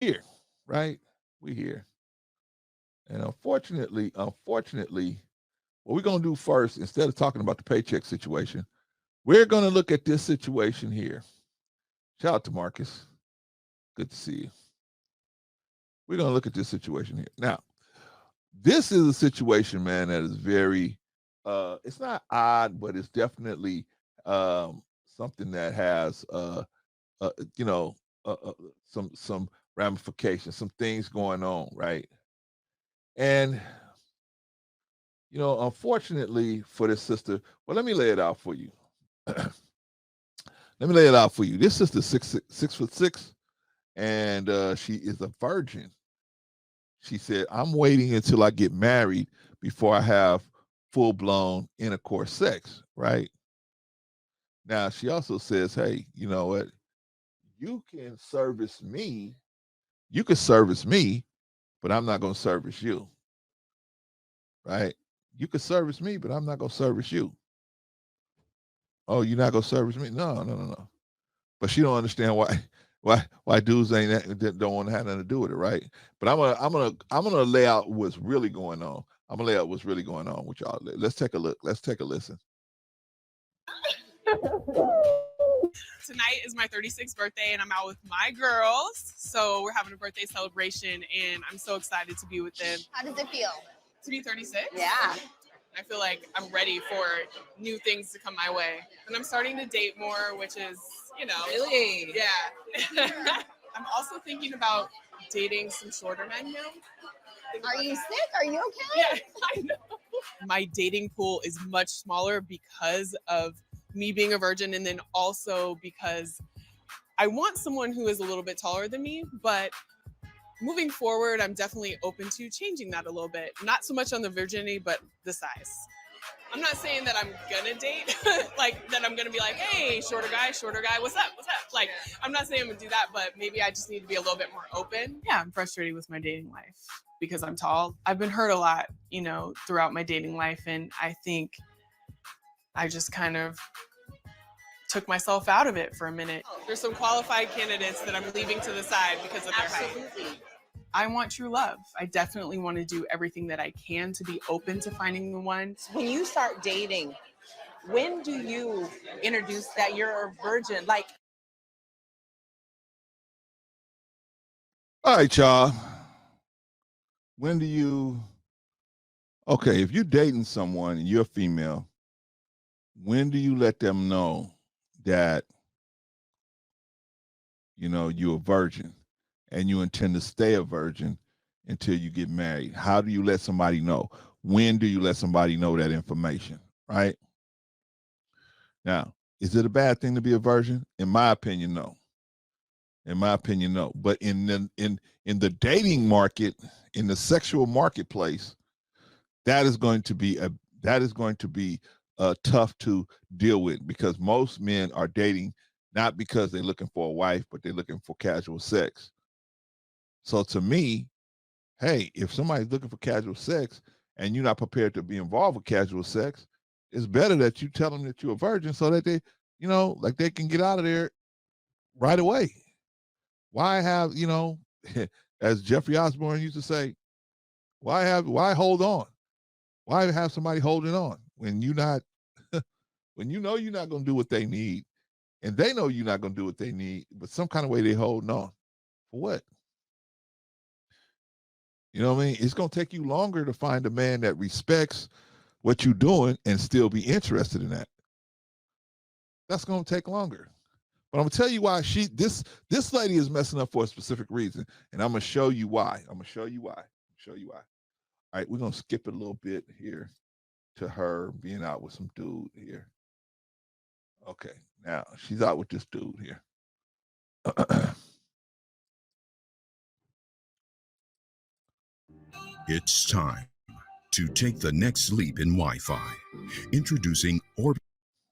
here, right? We here. And unfortunately, what we're gonna do first, instead of talking about the paycheck situation, we're gonna look at this situation here. Shout out to Marcus. Good to see you. We're gonna look at this situation here. Now, this is a situation, man, that is very it's not odd, but it's definitely something that has uh you know uh, uh, some ramifications, some things going on, right? And unfortunately for this sister, well, let me lay it out for you. Let me lay it out for you. This sister 6'6", and she is a virgin. She said, "I'm waiting until I get married before I have full blown intercourse sex." Right now, she also says, "Hey, you know what? You can service me. You can service me, but I'm not going to service you." Right? You can service me, but I'm not going to service you. Oh, you're not going to service me? No, no, no, no. But she don't understand why dudes ain't don't want to have nothing to do with it, right? But I'm gonna lay out what's really going on. I'm gonna lay out what's really going on with y'all. Let's take a look. Let's take a listen. Tonight is my 36th birthday, and I'm out with my girls. So we're having a birthday celebration, and I'm so excited to be with them. How does it feel? To be 36? Yeah. I feel like I'm ready for new things to come my way. And I'm starting to date more, which is, Really? yeah. I'm also thinking about dating some shorter men now. Are you sick? Are you okay? Yeah, I know. My dating pool is much smaller because of me being a virgin, and then also because I want someone who is a little bit taller than me, but moving forward, I'm definitely open to changing that a little bit. Not so much on the virginity, but the size. I'm not saying that I'm gonna date, like that I'm gonna be like, hey, shorter guy, what's up, what's up? Like, I'm not saying I'm gonna do that, but maybe I just need to be a little bit more open. Yeah, I'm frustrated with my dating life because I'm tall. I've been hurt a lot, throughout my dating life, and I think I just kind of took myself out of it for a minute. There's some qualified candidates that I'm leaving to the side because of their height. I want true love. I definitely want to do everything that I can to be open to finding the one. When you start dating, when do you introduce that you're a virgin? Like, All right, y'all. When do you? Okay, if you're dating someone and you're a female, when do you let them know that you're a virgin and you intend to stay a virgin until you get married? How do you let somebody know? When do you let somebody know that information? Right now, is it a bad thing to be a virgin? In my opinion, no. In my opinion, no. But in the dating market, in the sexual marketplace, that is going to be tough to deal with, because most men are dating not because they're looking for a wife, but they're looking for casual sex. So to me, hey, if somebody's looking for casual sex and you're not prepared to be involved with casual sex, it's better that you tell them that you're a virgin so that they, like they can get out of there right away. Why have, as Jeffrey Osborne used to say, why hold on? Why have somebody holding on when you not when you know you're not going to do what they need, and they know you're not going to do what they need, but some kind of way they holding on for what? You know what I mean? It's going to take you longer to find a man that respects what you're doing and still be interested in that. That's going to take longer. But I'm gonna tell you why this lady is messing up for a specific reason, and I'm gonna show you why. I'm gonna show you why. Show you why. All right, we're gonna skip it a little bit here to her being out with some dude here. Okay, now she's out with this dude here. It's time to take the next leap in Wi-Fi. Introducing Orbi.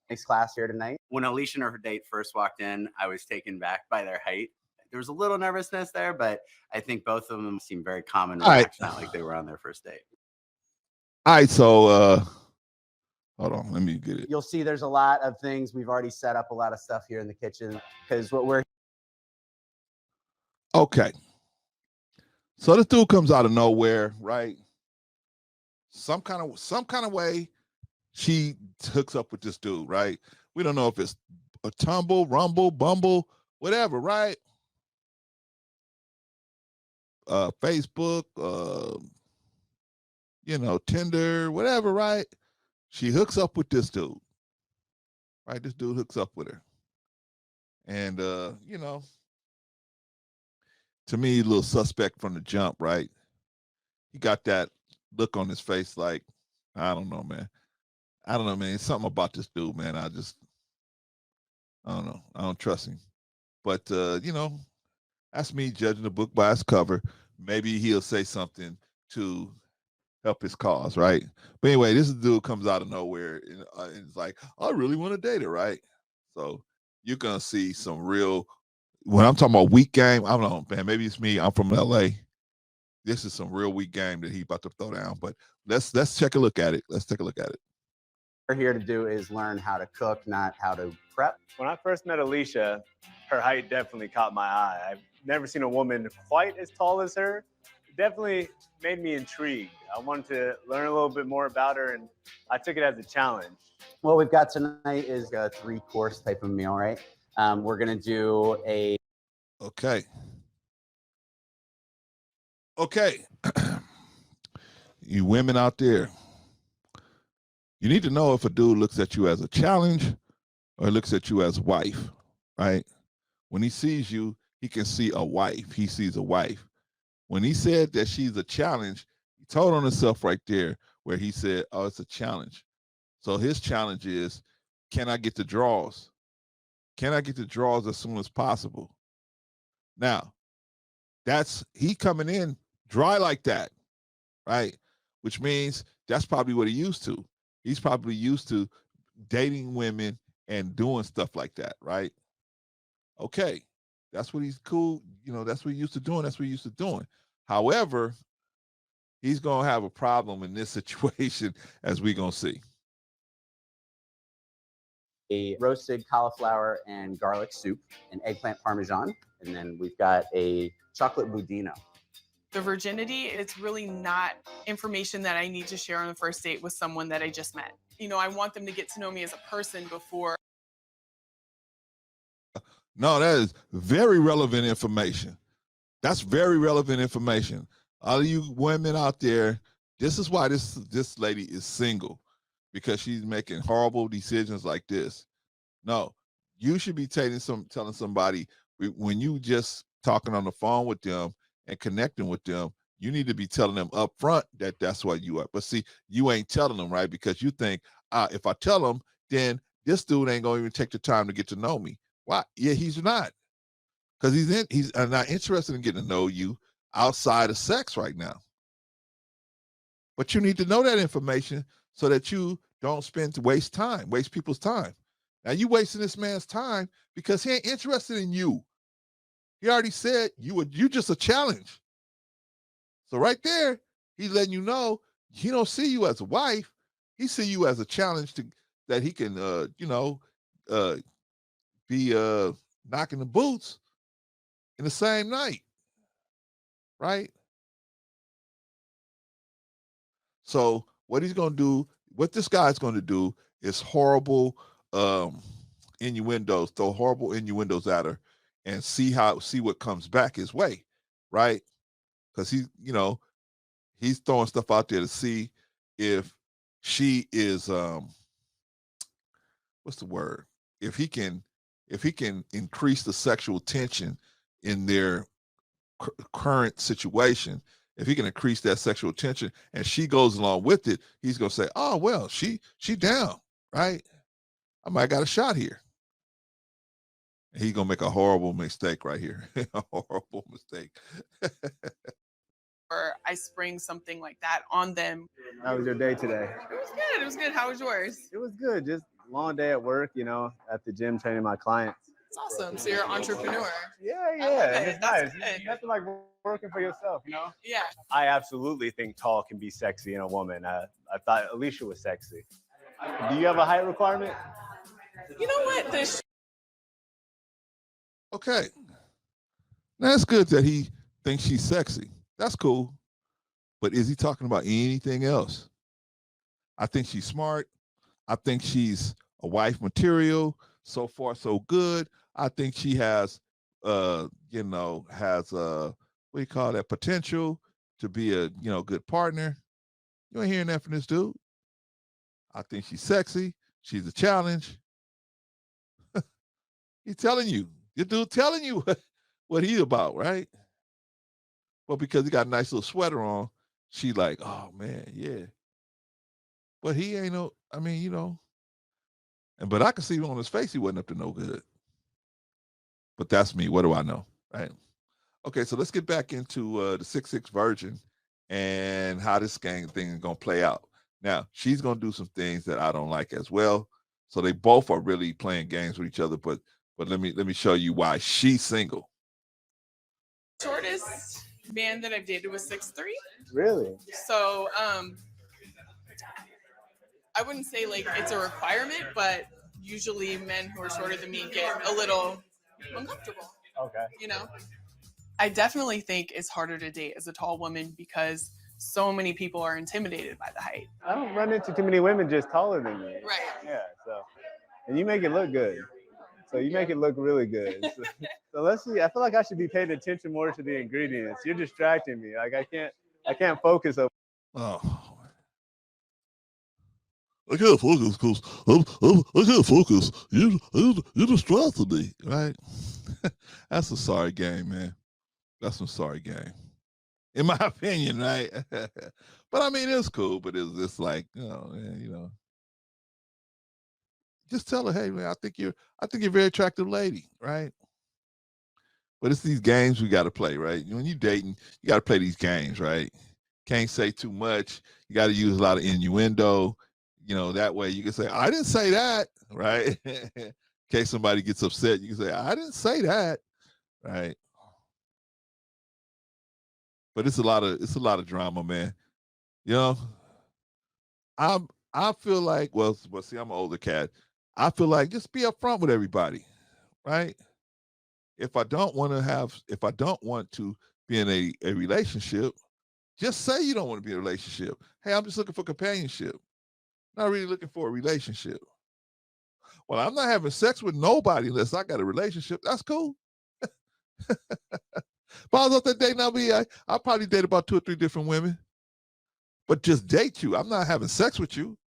Next class here tonight. When Alicia and her date first walked in, I was taken back by their height. There was a little nervousness there, but I think both of them seemed very calm and relaxed, not like they were on their first date. All right, so hold on, let me get it. You'll see there's a lot of things. We've already set up a lot of stuff here in the kitchen because what we're okay. So this dude comes out of nowhere, right? Some kind of way she hooks up with this dude, right? We don't know if it's a tumble, rumble, bumble, whatever, right? Facebook, Tinder, whatever, right? She hooks up with this dude, right? This dude hooks up with her. And, to me, a little suspect from the jump, right? He got that look on his face like, I don't know, man. It's something about this dude, man. I don't know. I don't trust him. But, that's me judging the book by its cover. Maybe he'll say something to help his cause, right? But anyway, this dude comes out of nowhere and it's like, I really want to date her, right? So you're going to see some real, when I'm talking about weak game, I don't know, man, maybe it's me. I'm from LA. This is some real weak game that he about to throw down. But let's take a look at it. Let's take a look at it. What we're here to do is learn how to cook, not how to prep. When I first met Alicia, her height definitely caught my eye. I've never seen a woman quite as tall as her. It definitely made me intrigued. I wanted to learn a little bit more about her, and I took it as a challenge. What we've got tonight is a 3-course type of meal, right? We're going to do a... Okay. You women out there, you need to know if a dude looks at you as a challenge or looks at you as a wife, right? When he sees you, he can see a wife. He sees a wife. When he said that she's a challenge, he told on himself right there where he said, oh, it's a challenge. So his challenge is, can I get the draws? Can I get the draws as soon as possible? Now, he coming in dry like that, right? Which means that's probably what he used to. He's probably used to dating women and doing stuff like that, right? Okay, that's what he's cool. That's what he used to doing. That's what he used to doing. However, he's going to have a problem in this situation, as we're going to see. A roasted cauliflower and garlic soup, an eggplant parmesan, and then we've got a chocolate budino. The virginity, it's really not information that I need to share on the first date with someone that I just met. I want them to get to know me as a person before. No, that is very relevant information. That's very relevant information. All of you women out there, this is why this lady is single, because she's making horrible decisions like this. No, you should be telling somebody when you just talking on the phone with them and connecting with them, you need to be telling them up front that that's what you are. But see, you ain't telling them, right? Because you think, if I tell them, then this dude ain't gonna even take the time to get to know me. Why? Yeah, he's not. Because he's not interested in getting to know you outside of sex right now. But you need to know that information so that you don't waste people's time. Now you wasting this man's time because he ain't interested in you. He already said you just a challenge. So right there, he's letting you know he don't see you as a wife. He see you as a challenge that he can, be knocking the boots in the same night, right? So what this guy's going to do is horrible innuendos, throw horrible innuendos at her and see what comes back his way, right? Because he's throwing stuff out there to see if she is what's the word? If he can increase the sexual tension in their current situation, if he can increase that sexual tension and she goes along with it, he's gonna say, oh well, she down, right? I might got a shot here. And he's gonna make a horrible mistake right here. A horrible mistake. Or I spring something like that on them. How was your day today? It was good. How was yours? It was good. Just long day at work, at the gym training my clients. It's awesome. So you're an entrepreneur. Yeah. It's That's nice. good. Nothing like working for yourself, Yeah. I absolutely think tall can be sexy in a woman. I thought Alicia was sexy. Do you have a height requirement? You know what? Okay. Now it's good that he thinks she's sexy. That's cool. But is he talking about anything else? I think she's smart. I think she's a wife material. So far, so good. I think she has, what do you call that, potential to be a, good partner. You ain't hearing that from this dude. I think she's sexy. She's a challenge. He's telling you. This dude telling you what he's about, right? Well, because he got a nice little sweater on, she like, oh man, yeah. But he ain't no, but I could see on his face he wasn't up to no good. But that's me. What do I know? Right. Okay, so let's get back into the 6'6" Virgin and how this gang thing is gonna play out. Now, she's gonna do some things that I don't like as well. So they both are really playing games with each other, but let me show you why she's single. Shortest man that I've dated was 6'3". Really? So I wouldn't say like it's a requirement, but usually men who are shorter than me get a little uncomfortable. Okay. I definitely think it's harder to date as a tall woman because so many people are intimidated by the height. I don't run into too many women just taller than me. Right. Yeah. So, and you make it look good. So you make it look really good. So let's see. I feel like I should be paying attention more to the ingredients. You're distracting me. Like I can't focus. Oh. I can't focus because I can't focus. You're distracting me, right? That's a sorry game, man. That's some sorry game, in my opinion, right? But I mean, it's cool. But it's just like, just tell her, hey, man, I think you're a very attractive lady, right? But it's these games we got to play, right? When you're dating, you got to play these games, right? Can't say too much. You got to use a lot of innuendo. That way you can say, I didn't say that, right? In case somebody gets upset, you can say, I didn't say that, right? But it's a lot of drama, man. I feel like, well, see, I'm an older cat. I feel like just be upfront with everybody, right? If I don't want to be in a relationship, just say you don't want to be in a relationship. Hey, I'm just looking for companionship. Not really looking for a relationship. Well, I'm not having sex with nobody unless I got a relationship. That's cool. If I was out there dating, I'll probably date about 2 or 3 different women. But just date you. I'm not having sex with you.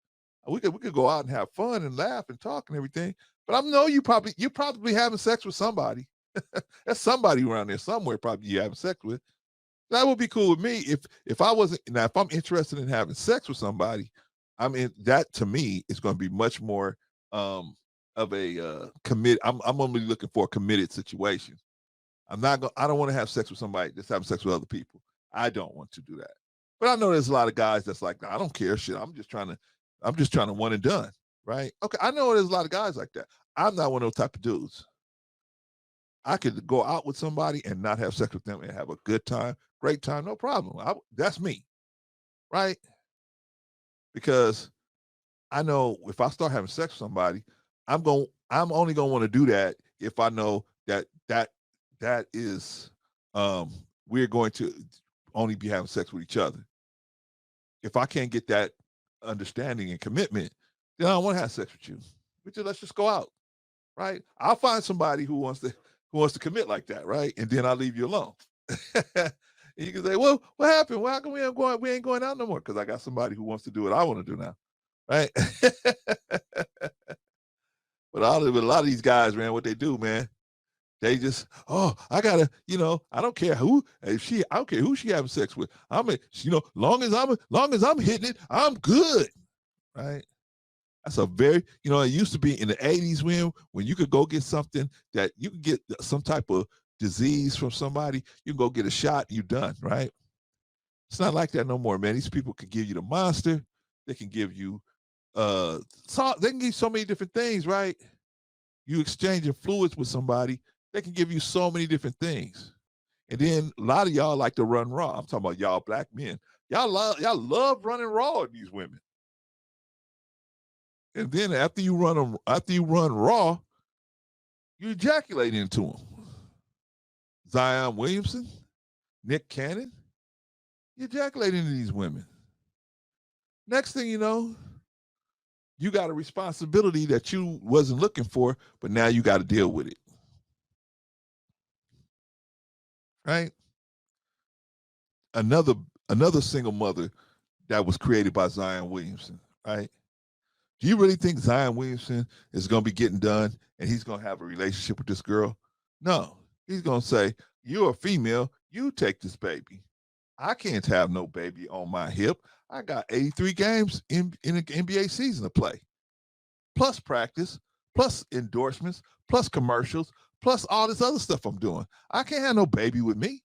We could go out and have fun and laugh and talk and everything. But I know you're probably having sex with somebody. There's somebody around there somewhere probably you having sex with. That would be cool with me if I wasn't. Now, if I'm interested in having sex with somebody, that to me is going to be much more of a commit. I'm only looking for a committed situation. I don't want to have sex with somebody that's having sex with other people. I don't want to do that. But I know there's a lot of guys that's like, I don't care, shit. I'm just trying to one and done, right? Okay, I know there's a lot of guys like that. I'm not one of those type of dudes. I could go out with somebody and not have sex with them and have a good time, great time, no problem. That's me, right? Because I know if I start having sex with somebody, I'm only gonna want to do that if I know that is we're going to only be having sex with each other. If I can't get that understanding and commitment, then I don't want to have sex with you. Let's just go out, right? I'll find somebody who wants to commit like that, right? And then I'll leave you alone. And you can say, well, what happened? Well, how come we ain't going out no more? Because I got somebody who wants to do what I want to do now, right? But a lot of these guys, man, what they do, man, they just, I gotta, I don't care I don't care who she having sex with. Long as I'm hitting it, I'm good, right? That's a very, it used to be in the 80s when you could go get something that you could get some type of disease from somebody, you can go get a shot, you done, right? It's not like that no more, man. These people can give you the monster. They can give you, they can give you so many different things, right? You exchanging fluids with somebody, they can give you so many different things. And then a lot of y'all like to run raw. I'm talking about y'all black men. Y'all love running raw with these women. And then after you run raw, you ejaculate into them. Zion Williamson, Nick Cannon, You ejaculate into these women. Next thing you know, you got a responsibility that you wasn't looking for, but now you got to deal with it. Right? Another single mother that was created by Zion Williamson, right? Do you really think Zion Williamson is going to be getting done and he's going to have a relationship with this girl? No. He's going to say, you're a female, you take this baby. I can't have no baby on my hip. I got 83 games in an NBA season to play, plus practice, plus endorsements, plus commercials, plus all this other stuff I'm doing. I can't have no baby with me.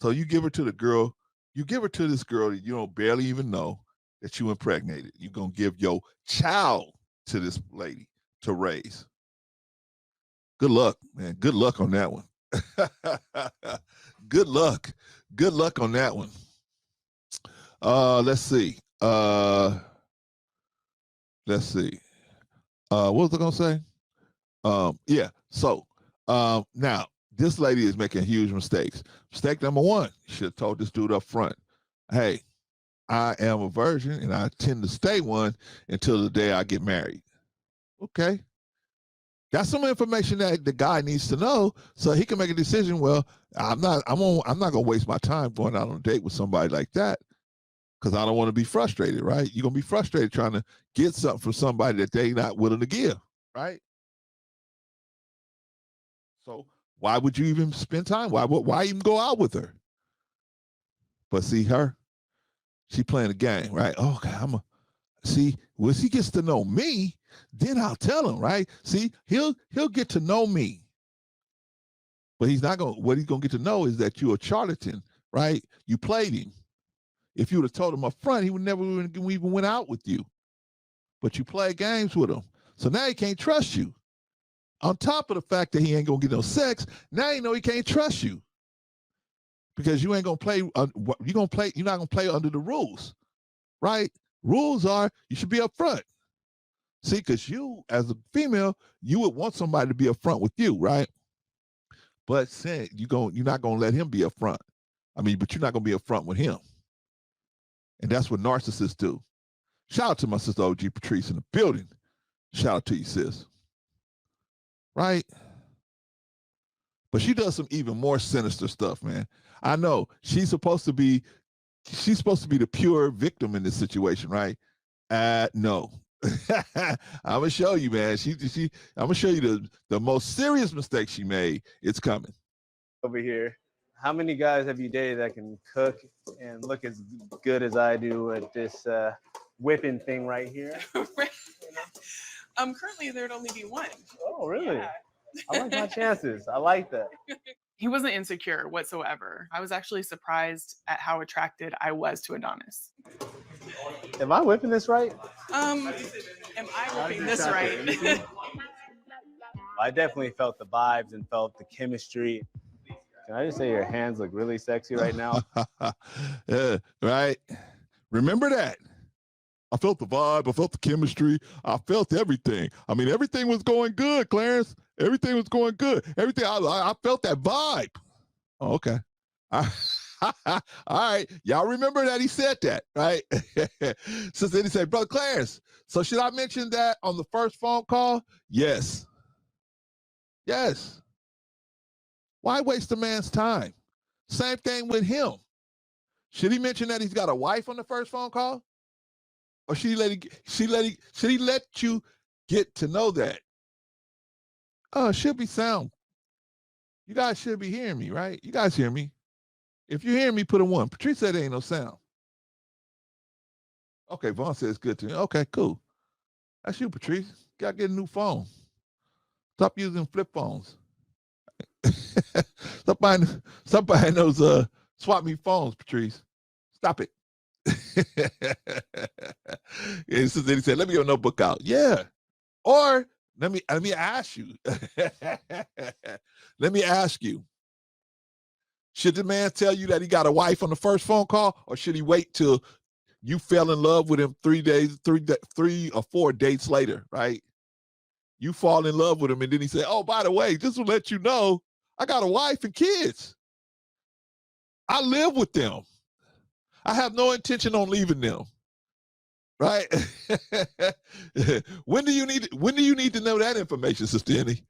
So you give her to the girl, you give her to this girl that you don't barely even know that you impregnated. You're going to give your child to this lady to raise. Good luck, man. Good luck on that one. Good luck. Good luck on that one. Let's see. What was I going to say? Yeah. So now this lady is making huge mistakes. Mistake number one, should have told this dude up front, hey, I am a virgin and I tend to stay one until the day I get married. Okay. That's some information that the guy needs to know so he can make a decision. Well, I'm not going to waste my time going out on a date with somebody like that because I don't want to be frustrated, right? You're going to be frustrated trying to get something from somebody that they're not willing to give, right? So why would you even spend time? Why even go out with her? But see her, she playing a game, right? Oh, okay, see, once he gets to know me, then I'll tell him, right? See, he'll get to know me. But what he's gonna get to know is that you're a charlatan, right? You played him. If you would have told him up front, he would never even went out with you. But you play games with him. So now he can't trust you. On top of the fact that he ain't gonna get no sex, now you know he can't trust you. Because you ain't gonna play, you're not gonna play under the rules, right? Rules are you should be upfront. See, because you, as a female, you would want somebody to be upfront with you, right? But saying you're not gonna let him be upfront. But you're not gonna be upfront with him. And that's what narcissists do. Shout out to my sister OG Patrice in the building. Shout out to you, sis. Right? But she does some even more sinister stuff, man. I know she's supposed to be the pure victim in this situation, right? No. I'm gonna show you, man. I'm gonna show you the most serious mistake she made. It's coming. Over here, how many guys have you dated that can cook and look as good as I do at this whipping thing right here? Currently there'd only be one. Oh, really? Yeah. I like my chances. I like that. He wasn't insecure whatsoever. I was actually surprised at how attracted I was to Adonis. Am I whipping this right? Am I whipping this right? I definitely felt the vibes and felt the chemistry. Can I just say your hands look really sexy right now? Yeah, right. Remember that. I felt the vibe. I felt the chemistry. I felt everything. Everything was going good, Clarence. Everything was going good. Everything. I felt that vibe. Oh, okay. All right. Y'all remember that he said that, right? So then he said, Brother Clarence, so should I mention that on the first phone call? Yes. Yes. Why waste a man's time? Same thing with him. Should he mention that he's got a wife on the first phone call? Or should he let you get to know that? Oh, it should be sound. You guys should be hearing me, right? You guys hear me? If you hear me, put a 1. Patrice said there ain't no sound. Okay, Vaughn says good to me. Okay, cool. That's you, Patrice. You gotta get a new phone. Stop using flip phones. Stop buying those swap me phones, Patrice. Stop it. And so then he said, let me get a notebook out. Yeah. Or let me ask you. Let me ask you. Should the man tell you that he got a wife on the first phone call, or should he wait till you fell in love with him 3 or 4 dates later, right? You fall in love with him, and then he said, oh, by the way, just to let you know, I got a wife and kids. I live with them. I have no intention on leaving them. Right? When do you need to know that information, Sister Annie?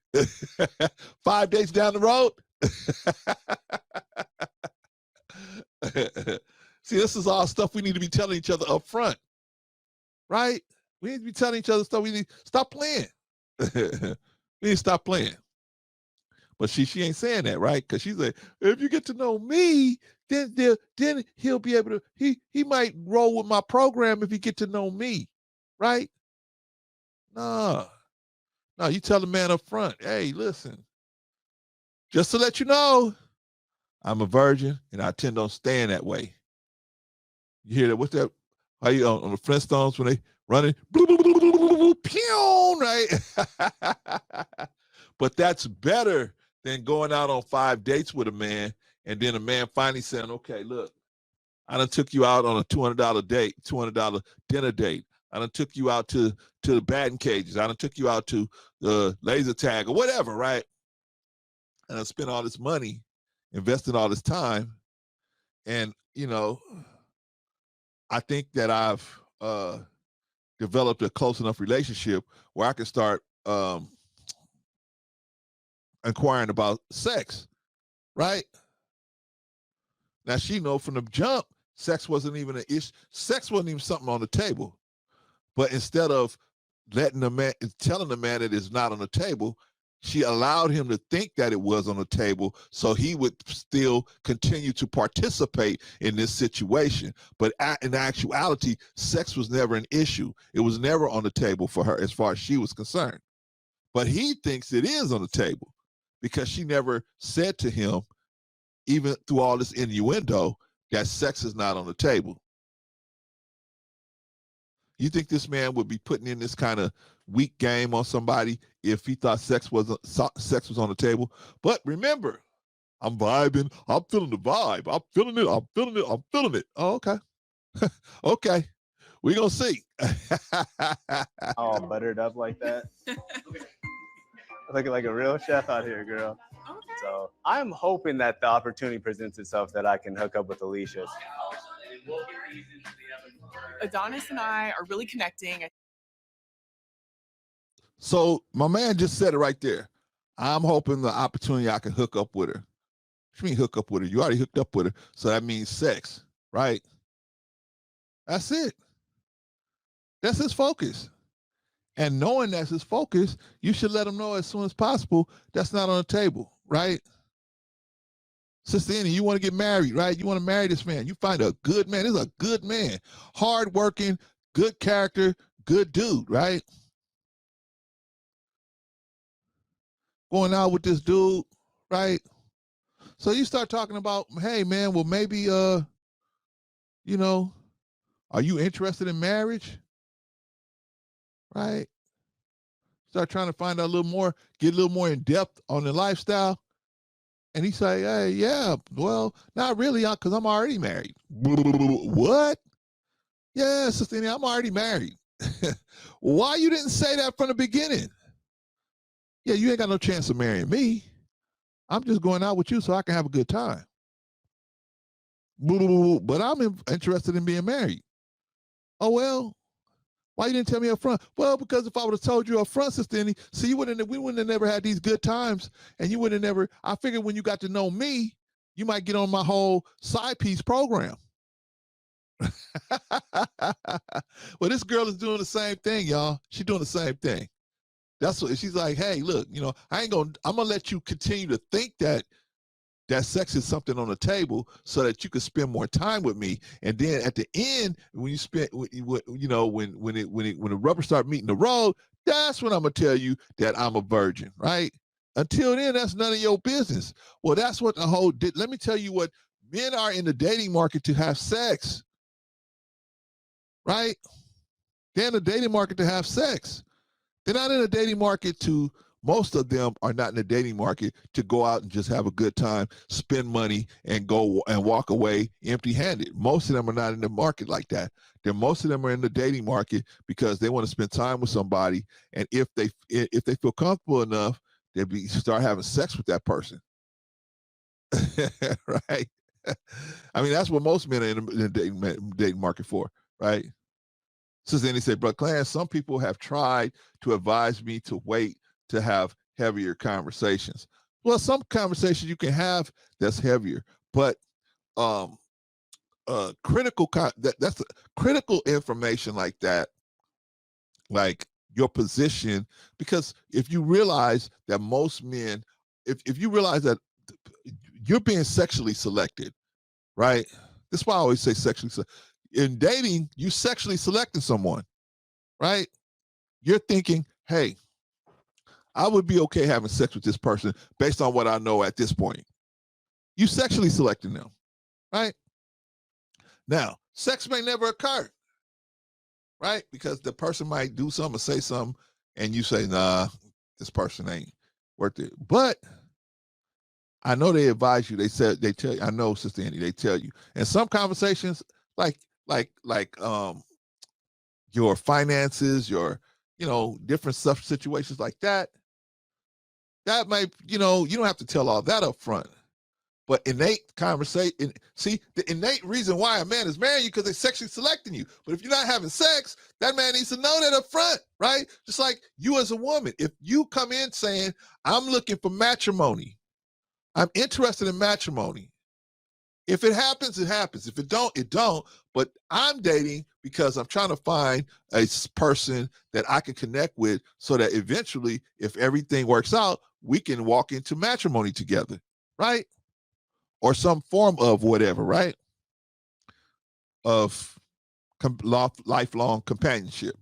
5 days down the road? See, this is all stuff we need to be telling each other up front. Right? We need to be telling each other stuff. We need to stop playing. We need to stop playing. But she ain't saying that, right? Because she's like, if you get to know me, then he'll be able to, he might roll with my program if he get to know me, right? No, you tell the man up front, hey, listen, just to let you know, I'm a virgin and I tend on staying that way. You hear that? What's that? How you on the Flintstones when they running? Pew, right? But that's better than going out on 5 dates with a man and then a man finally saying, okay, look, I done took you out on a $200 date, $200 dinner date. I done took you out to the batting cages. I done took you out to the laser tag or whatever, right? And I spent all this money, invested all this time. And, you know, I think that I've developed a close enough relationship where I can start inquiring about sex, right? Now she know from the jump, sex wasn't even an issue. Sex wasn't even something on the table. But instead of telling the man that it's not on the table, she allowed him to think that it was on the table so he would still continue to participate in this situation. But in actuality, sex was never an issue. It was never on the table for her as far as she was concerned. But he thinks it is on the table because she never said to him, even through all this innuendo, that sex is not on the table. You think this man would be putting in this kind of weak game on somebody if he thought sex was on the table? But remember, I'm vibing. I'm feeling the vibe. I'm feeling it. I'm feeling it. I'm feeling it. Oh, okay. Okay. We're going to see. All buttered up like that. Looking like a real chef out here, girl. Okay. So I'm hoping that the opportunity presents itself that I can hook up with Alicia. Adonis and I are really connecting. So my man just said it right there. I'm hoping the opportunity I can hook up with her. What do you mean hook up with her? You already hooked up with her. So that means sex, right? That's it. That's his focus. And knowing that's his focus, you should let him know as soon as possible that's not on the table, right? Sister Annie, you want to get married, right? You want to marry this man. You find a good man. This is a good man. Hardworking, good character, good dude, right? Going out with this dude, right? So you start talking about, hey, man, well, maybe, you know, are you interested in marriage? Right? Start trying to find out a little more, get a little more in depth on the lifestyle. And he say, hey, yeah, well, not really, because I'm already married. What? Yeah, Sister Annie, I'm already married. Why you didn't say that from the beginning? Yeah, you ain't got no chance of marrying me. I'm just going out with you so I can have a good time. But I'm interested in being married. Oh, well, why you didn't tell me up front? Well, because if I would have told you up front, Sister Annie, see, we wouldn't have never had these good times, and you would have never, I figured when you got to know me, you might get on my whole side piece program. Well, this girl is doing the same thing, y'all. She's doing the same thing. That's what she's like, hey, look, you know, I'm gonna let you continue to think that sex is something on the table so that you can spend more time with me. And then at the end, when you spend, you know, when the rubber start meeting the road, that's when I'm gonna tell you that I'm a virgin, right? Until then, that's none of your business. Well, that's what let me tell you what, men are in the dating market to have sex, right? They're in the dating market to have sex. They're not in the dating market most of them are not in the dating market to go out and just have a good time, spend money, and go and walk away empty-handed. Most of them are not in the market like that. Most of them are in the dating market because they want to spend time with somebody, and if they feel comfortable enough, start having sex with that person. Right? I mean, that's what most men are in the dating market for, right? So then he said, "Brother Clarence, some people have tried to advise me to wait to have heavier conversations." Well, some conversations you can have that's heavier, but that's critical information like that, like your position, because if you realize that most men, if you realize that you're being sexually selected, right? That's why I always say sexually. In dating, you sexually selecting someone, right? You're thinking, hey, I would be okay having sex with this person based on what I know at this point. You sexually selecting them, right? Now, sex may never occur, right? Because the person might do something or say something, and you say, nah, this person ain't worth it. But I know they advise you. They tell you, I know, Sister Annie, they tell you. And some conversations, like your finances, your, different stuff, situations like that, that might, you don't have to tell all that up front. But innate conversation, see, the innate reason why a man is marrying you because they're sexually selecting you. But if you're not having sex, that man needs to know that up front, right? Just like you as a woman, if you come in saying, I'm looking for matrimony, I'm interested in matrimony. If it happens, it happens. If it don't, it don't. But I'm dating because I'm trying to find a person that I can connect with so that eventually, if everything works out, we can walk into matrimony together, right? Or some form of whatever, right? Of lifelong companionship,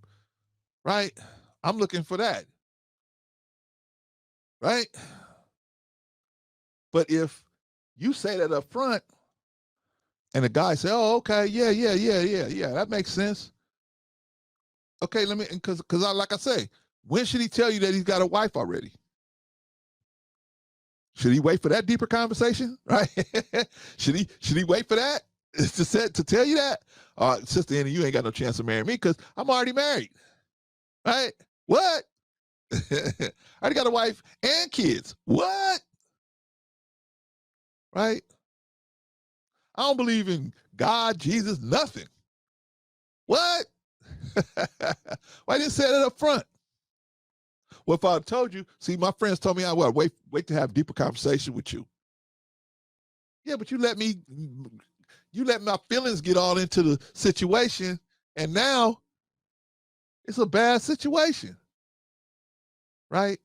right? I'm looking for that, right? But if you say that up front and the guy say, oh, okay, yeah, that makes sense. Okay, because like I say, when should he tell you that he's got a wife already? Should he wait for that deeper conversation, right? should he wait for that to tell you that? Sister Annie, you ain't got no chance of marrying me because I'm already married, right? What? I already got a wife and kids. What? Right? I don't believe in God, Jesus, nothing. What? Why didn't say that up front? Well, if I told you, see, my friends told me I would wait to have deeper conversation with you. Yeah, but you let my feelings get all into the situation, and now it's a bad situation, right?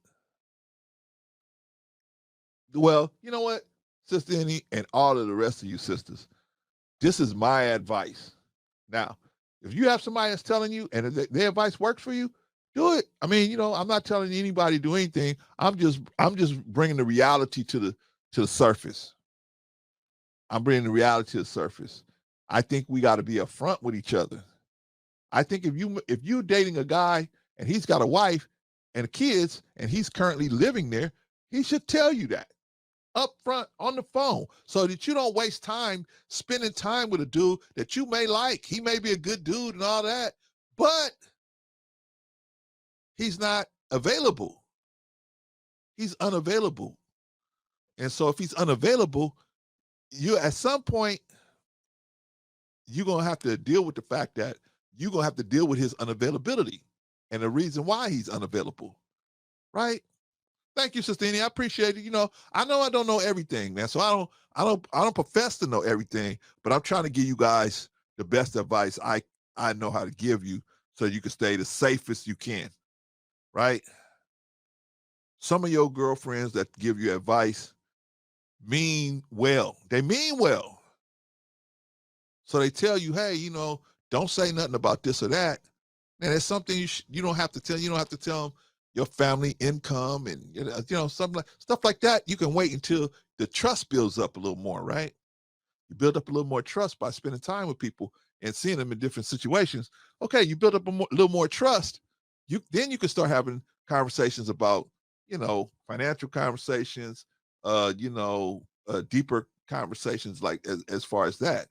Well, you know what, Sister Annie, and all of the rest of you sisters, this is my advice. Now, if you have somebody that's telling you and their advice works for you, do it. I mean, I'm not telling anybody to do anything. I'm just bringing the reality to the surface. I'm bringing the reality to the surface. I think we got to be upfront with each other. I think if you're dating a guy and he's got a wife and kids and he's currently living there, he should tell you that up front on the phone so that you don't waste time spending time with a dude that you may like. He may be a good dude and all that, but he's not available. He's unavailable. And so if he's unavailable, at some point, you're going to have to deal with the fact that you're going to have to deal with his unavailability and the reason why he's unavailable, right? Thank you, Sister Annie. I appreciate it. I know I don't know everything, man. So I don't profess to know everything, but I'm trying to give you guys the best advice I know how to give you so you can stay the safest you can, right? Some of your girlfriends that give you advice mean well. They mean well. So they tell you, hey, don't say nothing about this or that. And it's something you don't have to tell. You don't have to tell them your family income and stuff like that. You can wait until the trust builds up a little more, right? You build up a little more trust by spending time with people and seeing them in different situations. Okay, you build up a little more trust. Then you can start having conversations about, financial conversations, deeper conversations like as far as that.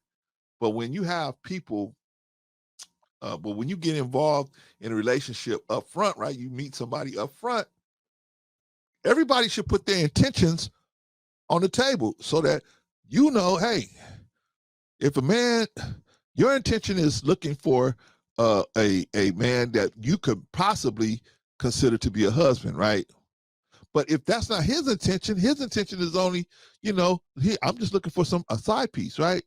But when you have people, but when you get involved in a relationship up front, right? You meet somebody up front, everybody should put their intentions on the table so that hey, If a man, your intention is looking for a man that you could possibly consider to be a husband, right? But if that's not his intention is only, I'm just looking for a side piece, right?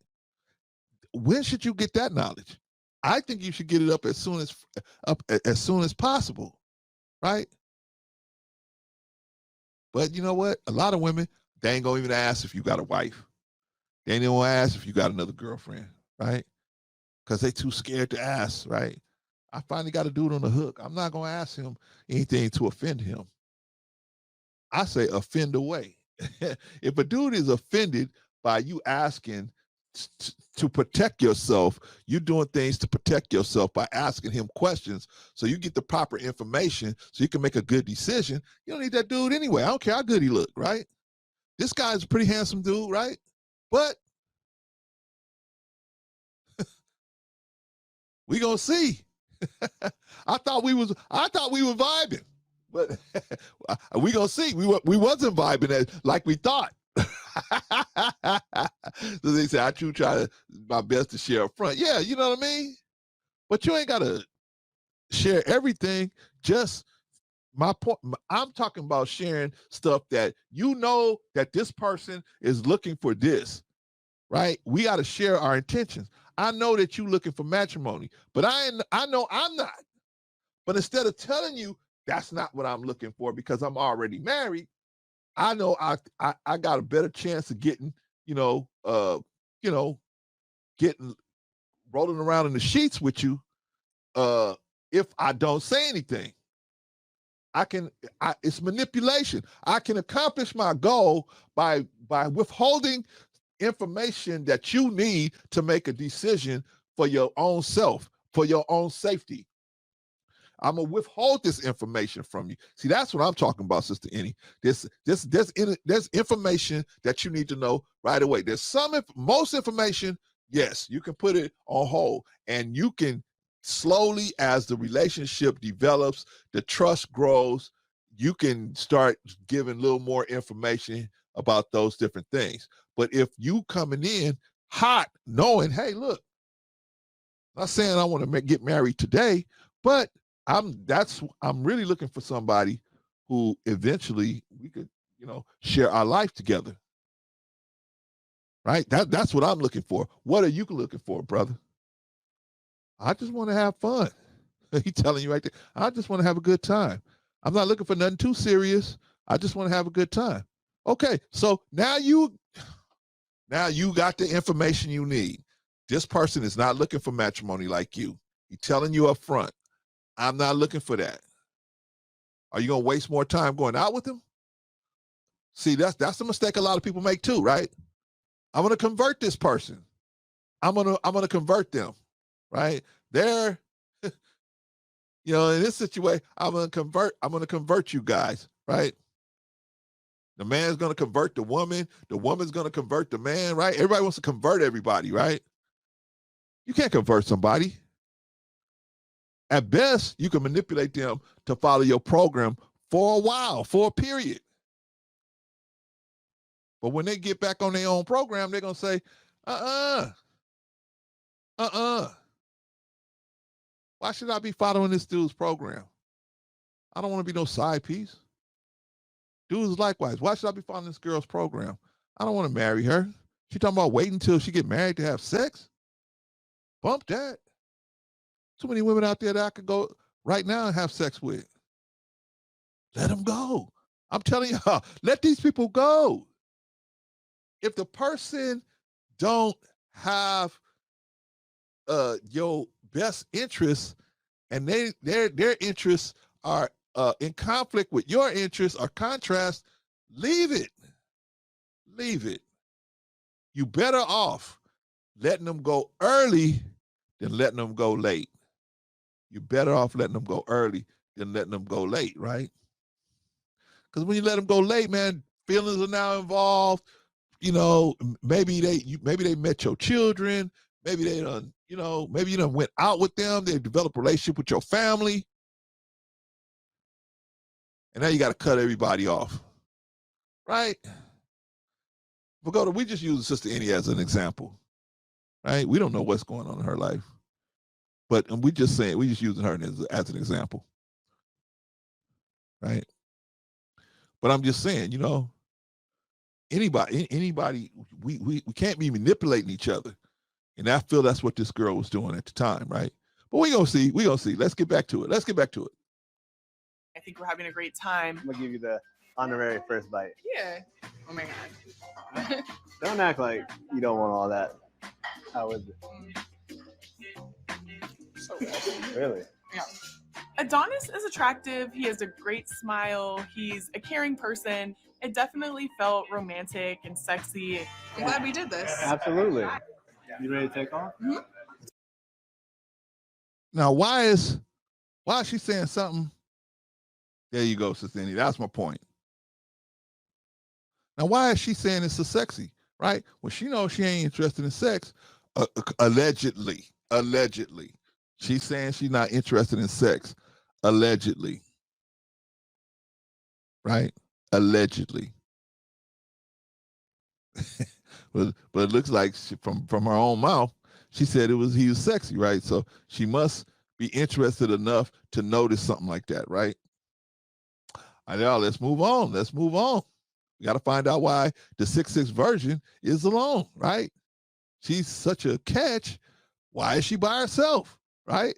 When should you get that knowledge? I think you should get it up as soon as possible, right? But you know what? A lot of women, they ain't gonna even ask if you got a wife. They ain't gonna ask if you got another girlfriend, right? Because they too scared to ask, right? I finally got a dude on the hook. I'm not gonna ask him anything to offend him. I say offend away. If a dude is offended by you asking to protect yourself, you're doing things to protect yourself by asking him questions so you get the proper information so you can make a good decision. You don't need that dude anyway. I don't care how good he look, right? This guy's a pretty handsome dude, right? But we gonna see. I thought we were vibing, but we gonna see. We wasn't vibing like we thought. So they say I try my best to share up front. Yeah, you know what I mean? But you ain't gotta share everything. Just my point. I'm talking about sharing stuff that you know that this person is looking for this, right? We got to share our intentions. I know that you looking for matrimony, but I know I'm not. But instead of telling you that's not what I'm looking for because I'm already married, I know I got a better chance of getting, getting rolling around in the sheets with you if I don't say anything. It's manipulation. I can accomplish my goal by withholding information that you need to make a decision for your own self, for your own safety. I'm gonna withhold this information from you. See, that's what I'm talking about, Sister Annie. There's information that you need to know right away. There's most information, yes, you can put it on hold, and you can slowly, as the relationship develops, the trust grows, you can start giving a little more information about those different things. But if you coming in hot, knowing, hey, look, I'm not saying I want to get married today, but I'm really looking for somebody who eventually we could, share our life together. Right? That's what I'm looking for. What are you looking for, brother? I just want to have fun. He's telling you right there. I just want to have a good time. I'm not looking for nothing too serious. I just want to have a good time. Okay, so now you got the information you need. This person is not looking for matrimony like you. He's telling you up front, I'm not looking for that. Are you gonna waste more time going out with him? See, that's the mistake a lot of people make too, right? I'm gonna convert this person. I'm gonna convert them, right? They're, in this situation, I'm gonna convert you guys, right? The man's gonna convert the woman, the woman's gonna convert the man, right? Everybody wants to convert everybody, right? You can't convert somebody. At best, you can manipulate them to follow your program for a while, for a period. But when they get back on their own program, they're going to say, why should I be following this dude's program? I don't want to be no side piece. Dudes likewise. Why should I be following this girl's program? I don't want to marry her. She talking about waiting until she get married to have sex? Bump that. Too many women out there that I could go right now and have sex with. Let them go. I'm telling you, let these people go. If the person don't have your best interests and their interests are in conflict with your interests or contrast, leave it. Leave it. You better off letting them go early than letting them go late. You're better off letting them go early than letting them go late, right? Because when you let them go late, man, feelings are now involved. Maybe they met your children. Maybe they done, maybe you done went out with them. They developed a relationship with your family. And now you got to cut everybody off, right? We just use Sister Annie as an example, right? We don't know what's going on in her life. But we just using her as an example, right? But I'm just saying, anybody, we can't be manipulating each other. And I feel that's what this girl was doing at the time, right? But we're gonna see. Let's get back to it. I think we're having a great time. I'm gonna give you the honorary first bite. Yeah. Oh my God. Don't act like you don't want all that. How is it? So good. Really? Yeah. Adonis is attractive. He has a great smile. He's a caring person. It definitely felt romantic and sexy. I'm glad we did this. Absolutely. You ready to take off? Mm-hmm. Now, why is she saying something? There you go, Sister Annie. That's my point. Now, why is she saying it's so sexy, right? Well, she knows she ain't interested in sex. Allegedly. She's saying she's not interested in sex. Allegedly. Right? Allegedly. but it looks like from her own mouth, she said he was sexy, right? So she must be interested enough to notice something like that, right? All right, y'all, let's move on. We got to find out why the 6'6" virgin is alone, right? She's such a catch. Why is she by herself, right?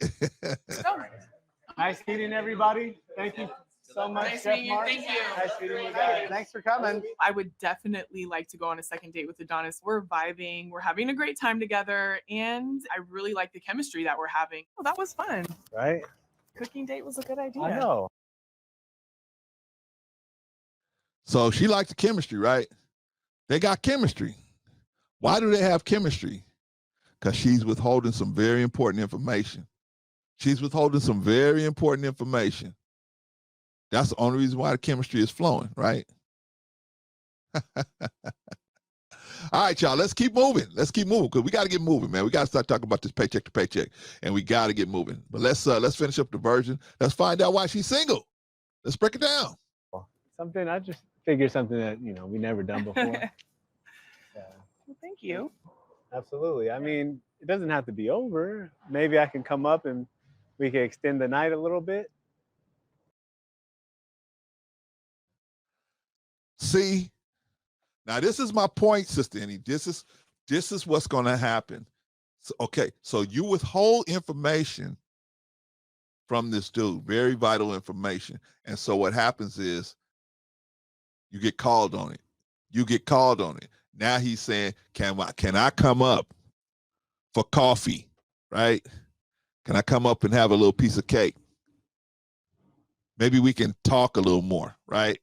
Nice meeting everybody. Thank you so much. Nice Chef meeting you. Mark. Thank you. Nice meeting you guys. Thanks for coming. I would definitely like to go on a second date with Adonis. We're vibing. We're having a great time together. And I really like the chemistry that we're having. Oh, that was fun. Right? Cooking date was a good idea. I know. So she likes the chemistry, right? They got chemistry. Why do they have chemistry? Because she's withholding some very important information. That's the only reason why the chemistry is flowing, right? All right, y'all, let's keep moving because we got to get moving, man. We got to start talking about this paycheck to paycheck, and we got to get moving. But let's finish up the virgin. Let's find out why she's single. Let's break it down. Something I just figured something that we never done before. Yeah. Well, thank you. Absolutely. I mean, it doesn't have to be over. Maybe I can come up and we can extend the night a little bit. See, now this is my point, Sister Annie. This is what's going to happen. So, okay, so you withhold information from this dude, very vital information, and so what happens is you get called on it. Now he's saying, can I come up for coffee, right? Can I come up and have a little piece of cake? Maybe we can talk a little more, right?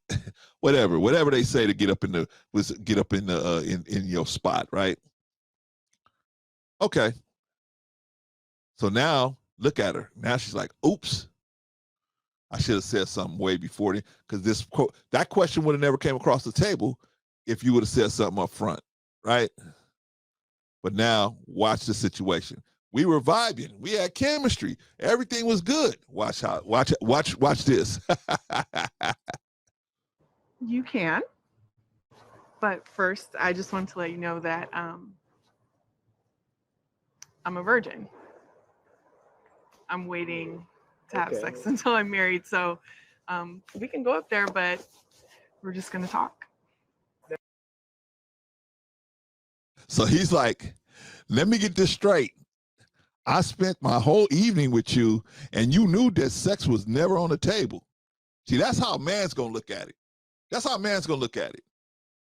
whatever they say to get up in your spot, right? Okay. So now look at her. Now she's like, oops. I should have said something way before because that question would have never came across the table if you would have said something up front, right? But now watch the situation. We were vibing. We had chemistry. Everything was good. Watch this. You can. But first, I just want to let you know that I'm a virgin. I'm waiting to have sex until I'm married. So we can go up there, but we're just going to talk. So he's like, let me get this straight. I spent my whole evening with you and you knew that sex was never on the table. See, that's how a man's going to look at it.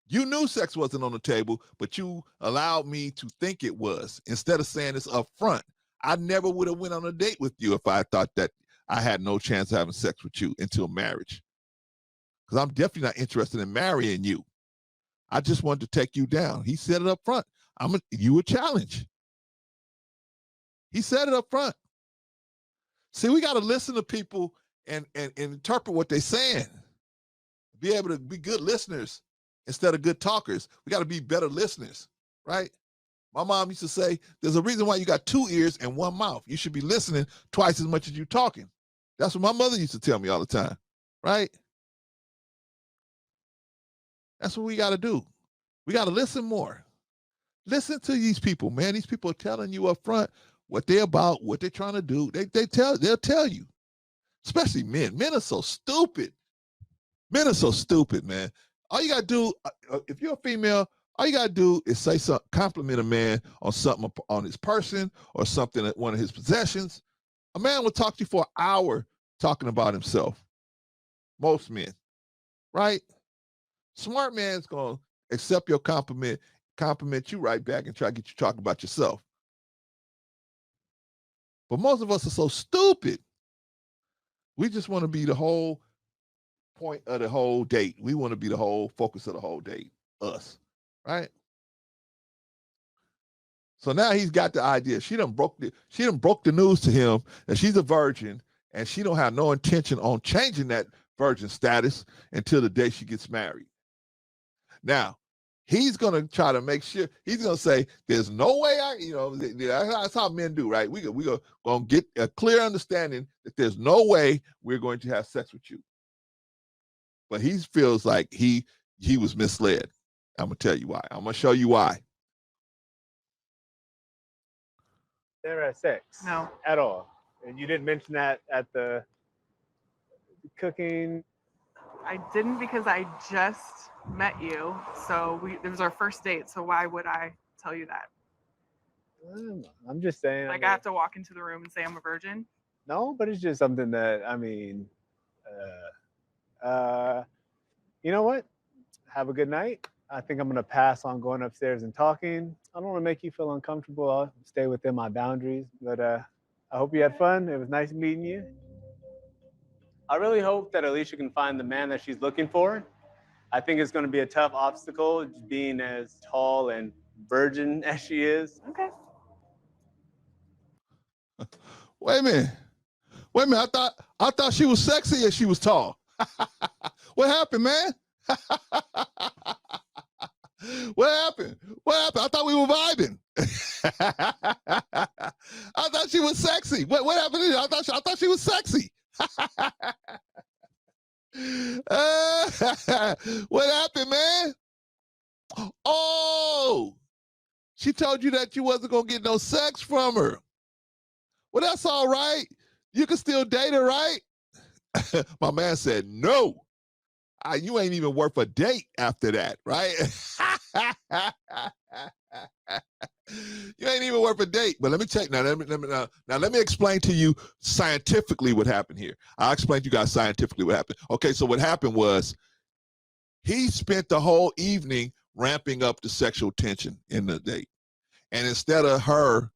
You knew sex wasn't on the table, but you allowed me to think it was instead of saying this up front. I never would have went on a date with you if I thought that I had no chance of having sex with you until marriage. Because I'm definitely not interested in marrying you. I just wanted to take you down. He said it up front. You a challenge. He said it up front. See, we got to listen to people and interpret what they're saying. Be able to be good listeners instead of good talkers. We got to be better listeners, right? My mom used to say, there's a reason why you got two ears and one mouth. You should be listening twice as much as you're talking. That's what my mother used to tell me all the time, right? That's what we got to do. We got to listen more. Listen to these people, man. These people are telling you up front what they're about, what they're trying to do. They'll tell you. Especially men. Men are so stupid. Men are so stupid, man. All you gotta do, if you're a female, all you gotta do is say something, compliment a man on something on his person or something at one of his possessions. A man will talk to you for an hour talking about himself. Most men, right? Smart man's gonna accept your compliment you right back and try to get you talking about yourself. But most of us are so stupid. We just want to be the whole point of the whole date. We want to be the whole focus of the whole date. Us, right? So now he's got the idea. She done broke the news to him that she's a virgin and she don't have no intention on changing that virgin status until the day she gets married. Now, he's going to try to make sure, he's going to say, there's no way that's how men do, right? We're going to get a clear understanding that there's no way we're going to have sex with you. But he feels like he was misled. I'm going to tell you why. I'm going to show you why. Never had sex. No. At all. And you didn't mention that at the cooking. I didn't because I just met you. So it was our first date. So why would I tell you that? I'm just saying. Like I have to walk into the room and say I'm a virgin? No, but it's just something that, you know what? Have a good night. I think I'm going to pass on going upstairs and talking. I don't want to make you feel uncomfortable. I'll stay within my boundaries. But I hope you had fun. It was nice meeting you. I really hope that Alicia can find the man that she's looking for. I think it's going to be a tough obstacle, being as tall and virgin as she is. Okay. Wait a minute. I thought she was sexy and she was tall. What happened, man? What happened? I thought we were vibing. I thought she was sexy. What happened? I thought she was sexy. What happened, man? Oh, she told you that you wasn't gonna get no sex from her. Well, that's all right. You can still date her, right? My man said, no. You ain't even worth a date after that, right? You ain't even worth a date. But let me check now. Let me explain to you scientifically what happened here. I'll explain to you guys scientifically what happened. Okay, so what happened was he spent the whole evening ramping up the sexual tension in the date. And instead of her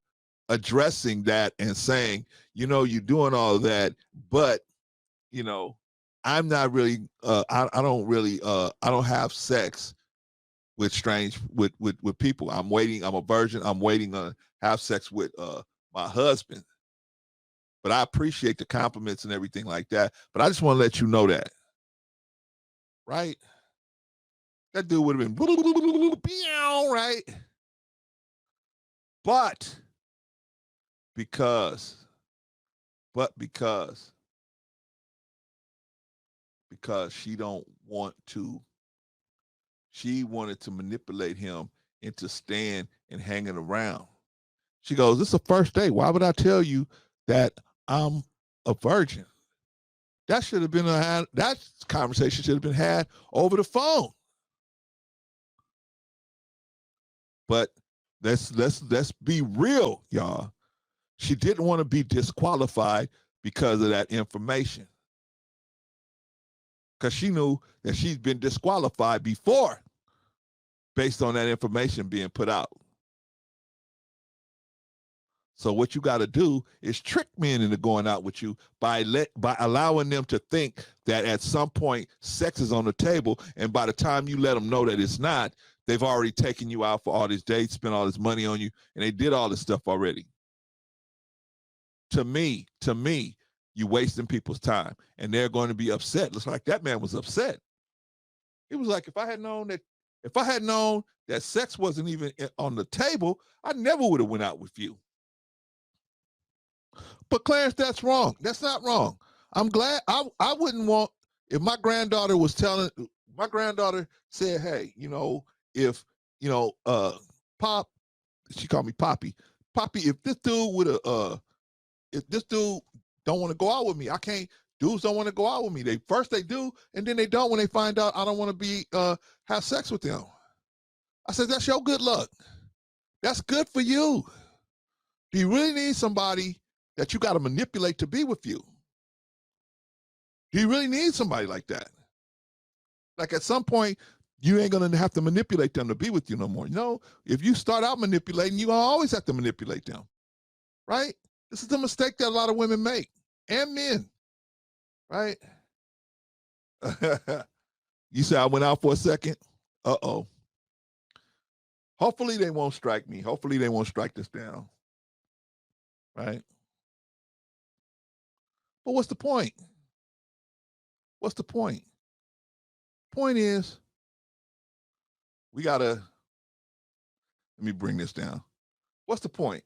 addressing that and saying, you're doing all of that, but, I'm not really, I don't have sex with with people. I'm a virgin. I'm waiting to have sex with my husband. But I appreciate the compliments and everything like that. But I just want to let you know that. Right? That dude would have been, right? But because she wanted to manipulate him into staying and hanging around. She goes, this is a first date. Why would I tell you that I'm a virgin? That conversation should have been had over the phone. But let's be real, y'all. She didn't want to be disqualified because of that information. Because she knew that she's been disqualified before based on that information being put out. So what you got to do is trick men into going out with you by allowing them to think that at some point sex is on the table, and by the time you let them know that it's not, they've already taken you out for all these dates, spent all this money on you, and they did all this stuff already. To me, you wasting people's time, and they're going to be upset. Looks like that man was upset. He was like, if I had known that sex wasn't even on the table, I never would have went out with you. But Clarence, that's wrong. That's not wrong. I'm glad. I wouldn't want, if my granddaughter said, hey, if Pop, she called me Poppy. Poppy, if this dude if this dude don't want to go out with me, I can't. Dudes don't want to go out with me. They do, and then they don't when they find out I don't want to be have sex with them. I said, that's your good luck. That's good for you. Do you really need somebody that you got to manipulate to be with you? Do you really need somebody like that? Like at some point, you ain't gonna have to manipulate them to be with you no more. No, if you start out manipulating, you're gonna always have to manipulate them, right? This is the mistake that a lot of women make, and men, right? You say I went out for a second? Uh-oh. Hopefully they won't strike me. Hopefully they won't strike this down, right? But what's the point? What's the point? Point is, we gotta, let me bring this down. What's the point?